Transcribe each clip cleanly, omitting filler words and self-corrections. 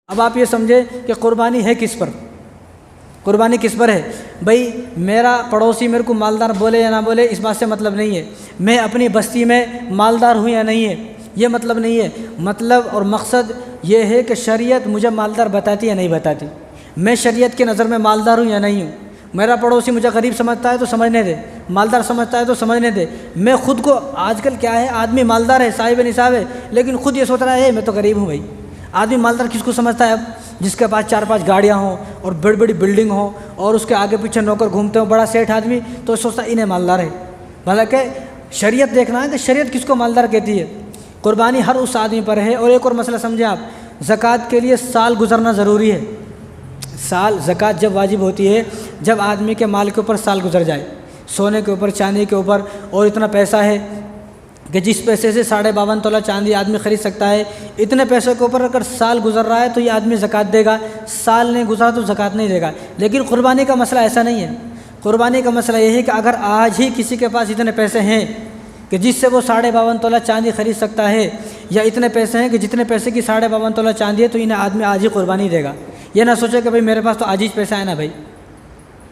अब आप ये समझे कि कुर्बानी है किस पर, कुर्बानी किस पर है। भाई मेरा पड़ोसी मेरे को मालदार बोले या ना बोले इस बात से मतलब नहीं है, मैं अपनी बस्ती में मालदार हूँ या नहीं है ये मतलब नहीं है। मतलब और मकसद ये है कि शरीयत मुझे मालदार बताती या नहीं बताती, मैं शरीयत के नज़र में मालदार हूँ या नहीं हूँ। मेरा पड़ोसी मुझे गरीब समझता है तो समझने दे, मालदार समझता है तो समझने दे। मैं खुद को, आजकल क्या है, आदमी मालदार है, साहिब निसाब है, लेकिन खुद ये सोच रहा है मैं तो गरीब हूँ। भाई आदमी मालदार किसको समझता है? अब जिसके पास 4-5 गाड़ियाँ हों और बड़ी बड़ी बिल्डिंग हो और उसके आगे पीछे नौकर घूमते हो, बड़ा सेठ आदमी, तो सोचता इन्हें मालदार है। हालांकि शरीयत देखना है कि शरीयत किसको मालदार कहती है। कुर्बानी हर उस आदमी पर है। और एक और मसला समझे आप, ज़कात के लिए साल गुजरना ज़रूरी है। साल, ज़कात जब वाजिब होती है जब आदमी के माल के ऊपर साल गुजर जाए, सोने के ऊपर, चांदी के ऊपर, और इतना पैसा है कि जिस पैसे से 52.5 तोला चांदी आदमी ख़रीद सकता है, इतने पैसे के ऊपर अगर साल गुजर रहा है तो ये आदमी ज़कात देगा। साल नहीं गुजरा तो ज़कात नहीं देगा। लेकिन कुर्बानी का मसला ऐसा नहीं है। कुर्बानी का मसला ये है कि अगर आज ही किसी के पास इतने पैसे हैं कि जिससे वो 52.5 तोला चांदी ख़रीद सकता है, या इतने पैसे हैं कि जितने पैसे की 52.5 तोला चांदी है, तो इन्हें आदमी आज ही कुर्बानी देगा। ये ना सोचे कि भाई मेरे पास तो आज ही पैसे आए ना, भाई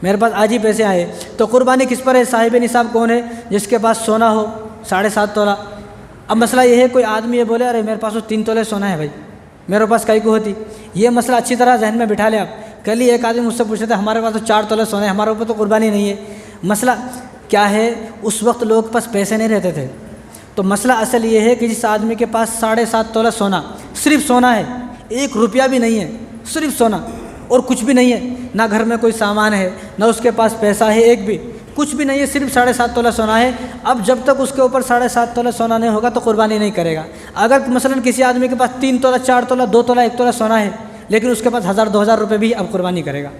मेरे पास आज ही पैसे आए। तो कुर्बानी किस पर है? साहिब निसाब कौन है? जिसके पास सोना हो 7.5 तोला। अब मसला ये है, कोई आदमी ये बोले अरे मेरे पास तो 3 तोले सोना है, भाई मेरे पास कई को होती। ये मसला अच्छी तरह जहन में बिठा ले आप। कल ही एक आदमी मुझसे पूछ रहे थे हमारे पास तो 4 तोले सोना है, हमारे ऊपर तो कुर्बानी नहीं है। मसला क्या है, उस वक्त लोगों के पास पैसे नहीं रहते थे। तो मसला असल ये है कि जिस आदमी के पास 7.5 तोला सोना, सिर्फ सोना है, 1 रुपया भी नहीं है, सिर्फ सोना और कुछ भी नहीं है, ना घर में कोई सामान है, ना उसके पास पैसा है, एक भी कुछ भी नहीं है, सिर्फ 7.5 तोला सोना है। अब जब तक उसके ऊपर 7.5 तोला सोना नहीं होगा तो कुर्बानी नहीं करेगा। अगर मसलन किसी आदमी के पास 3 तोला, 4 तोला, 2 तोला, 1 तोला सोना है, लेकिन उसके पास 1000-2000 रुपये भी, अब कुर्बानी करेगा।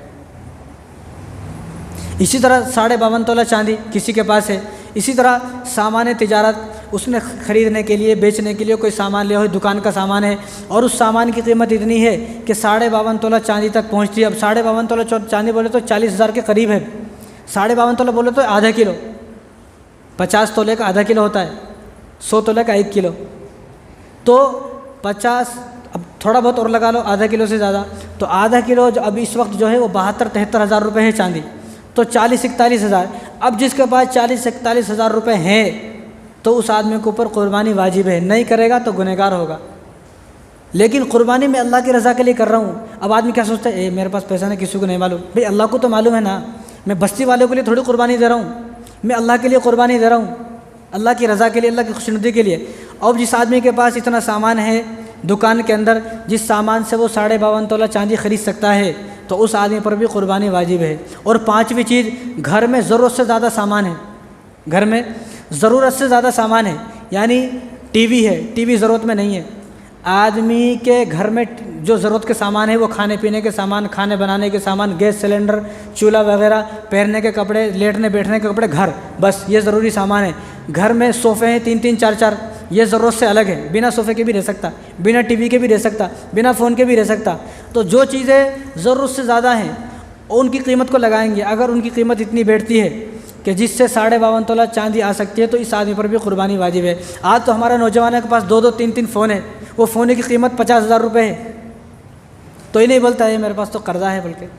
इसी तरह 52.5 तोला चांदी किसी के पास है। इसी तरह सामान तिजारत, उसने ख़रीदने के लिए, बेचने के लिए कोई सामान लिया हो, दुकान का सामान है, और उस सामान की कीमत इतनी है कि 52.5 तोला चांदी तक पहुंचती है। अब 52.5 तोला चांदी बोले तो 40,000 के करीब है। 52.5 तोला बोले तो आधा किलो, 50 तोले का आधा किलो होता है, 100 तोले का 1 किलो, तो 50, अब थोड़ा बहुत और लगा लो, आधा किलो से ज़्यादा, तो आधा किलो जो अब इस वक्त जो है वो 72-73 हज़ार रुपये है चांदी, तो 40-41 हज़ार। अब जिसके पास 40-41 हज़ार रुपये हैं तो उस आदमी के ऊपर कुर्बानी वाजिब है, नहीं करेगा तो गुनहगार होगा। लेकिन कुर्बानी मैं अल्लाह की रज़ा के लिए कर रहा हूँ। अब आदमी क्या सोचता है, मेरे पास पैसा नहीं, किसी को नहीं मालूम। भाई अल्लाह को तो मालूम है ना, मैं बस्ती वालों के लिए थोड़ी कुर्बानी दे रहा हूँ, मैं अल्लाह के लिए कुर्बानी दे रहा हूँ, अल्लाह की रज़ा के लिए, अल्लाह की खुशनुदी के लिए। और जिस आदमी के पास इतना सामान है दुकान के अंदर, जिस सामान से वो 52.5 तोला चांदी ख़रीद सकता है, तो उस आदमी पर भी कुर्बानी वाजिब है। और 5वीं चीज़, घर में ज़रूरत से ज़्यादा सामान है, घर में ज़रूरत से ज़्यादा सामान है, यानी टीवी है, टीवी ज़रूरत में नहीं है। आदमी के घर में जो ज़रूरत के सामान है वो खाने पीने के सामान, खाने बनाने के सामान, गैस सिलेंडर, चूल्हा वगैरह, पहनने के कपड़े, लेटने बैठने के कपड़े, घर, बस ये ज़रूरी सामान है। घर में सोफ़े हैं 3-3, 4-4, ये ज़रूरत से अलग है, बिना सोफ़े के भी रह सकता, बिना टीवी के भी रह सकता, बिना फ़ोन के भी रह सकता। तो जो चीज़ें ज़रूरत से ज़्यादा हैं उनकी कीमत को लगाएंगे। अगर उनकी कीमत इतनी बैठती है कि जिससे 52.5 तोला चांदी आ सकती है, तो इस आदमी पर भी कुर्बानी वाजिब है। आज तो हमारे नौजवानों के पास 2-2, 3-3 फ़ोन है, वो फ़ोन की कीमत 50,000 रुपये है, तो ये नहीं बोलता है मेरे पास तो कर्ज़ा है, बल्कि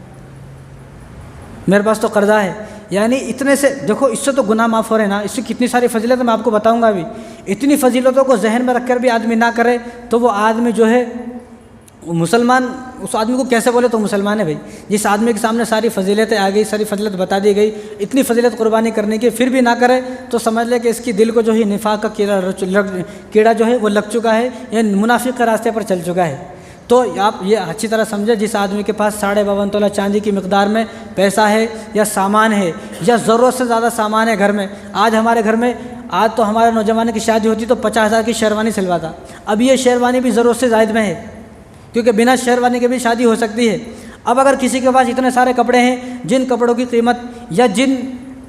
मेरे पास तो कर्ज़ा है। यानी इतने से देखो, इससे तो गुनाह माफ़ हो रहे ना, इससे कितनी सारी फजीलत मैं आपको बताऊंगा अभी। इतनी फजीलतों को जहन में रखकर भी आदमी ना करे तो वो आदमी जो है मुसलमान, उस आदमी को कैसे बोले तो मुसलमान है। भाई जिस आदमी के सामने सारी फजीलतें आ गई, सारी फजीलत बता दी गई, इतनी फजीलत कुर्बानी करने की, फिर भी ना करे तो समझ ले कि इसकी दिल को जो है निफाक का कीड़ा जो है वो लग चुका है, या मुनाफिक के रास्ते पर चल चुका है। तो आप ये अच्छी तरह समझे, जिस आदमी के पास 52.5 तोला चांदी की मिकदार में पैसा है, या सामान है, या ज़रूरत से ज़्यादा सामान है घर में। आज हमारे घर में, आज तो हमारे नौजवान की शादी होती तो 50,000 की शेरवानी सिलवाता, अब ये शेरवानी भी ज़रूरत से ज़ायद में है, क्योंकि बिना शेरवानी के भी शादी हो सकती है। अब अगर किसी के पास इतने सारे कपड़े हैं, जिन कपड़ों की कीमत, या जिन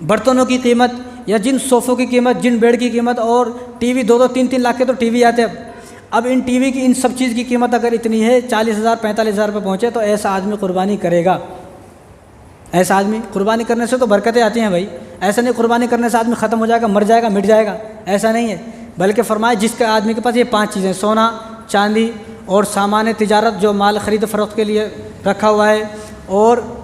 बर्तनों की कीमत, या जिन सोफ़ों की कीमत, जिन बेड की कीमत, और टीवी 2-2, 3-3 लाख के तो टीवी आते हैं। अब इन टीवी की, इन सब चीज़ की कीमत अगर इतनी है, 40,000, 45,000 रुपये पहुँचे, तो ऐसा आदमी कुर्बानी करेगा। ऐसा आदमी कुर्बानी करने से तो बरकतें आती हैं भाई, ऐसा नहीं कुर्बानी करने से आदमी ख़त्म हो जाएगा, मर जाएगा, मिट जाएगा, ऐसा नहीं है। बल्कि फरमाया जिसके आदमी के पास ये 5 चीज़ें, सोना, चांदी और सामान तिजारत जो माल ख़रीद फ़रोख्त के लिए रखा हुआ है, और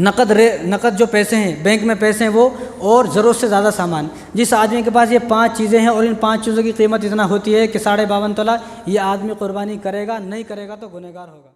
नक़द जो पैसे हैं, बैंक में पैसे हैं वो, और ज़रूरत से ज़्यादा सामान। जिस आदमी के पास ये 5 चीज़ें हैं और इन 5 चीज़ों की क़ीमत इतना होती है कि 52.5 तोला, ये आदमी क़ुरबानी करेगा, नहीं करेगा तो गुनहगार होगा।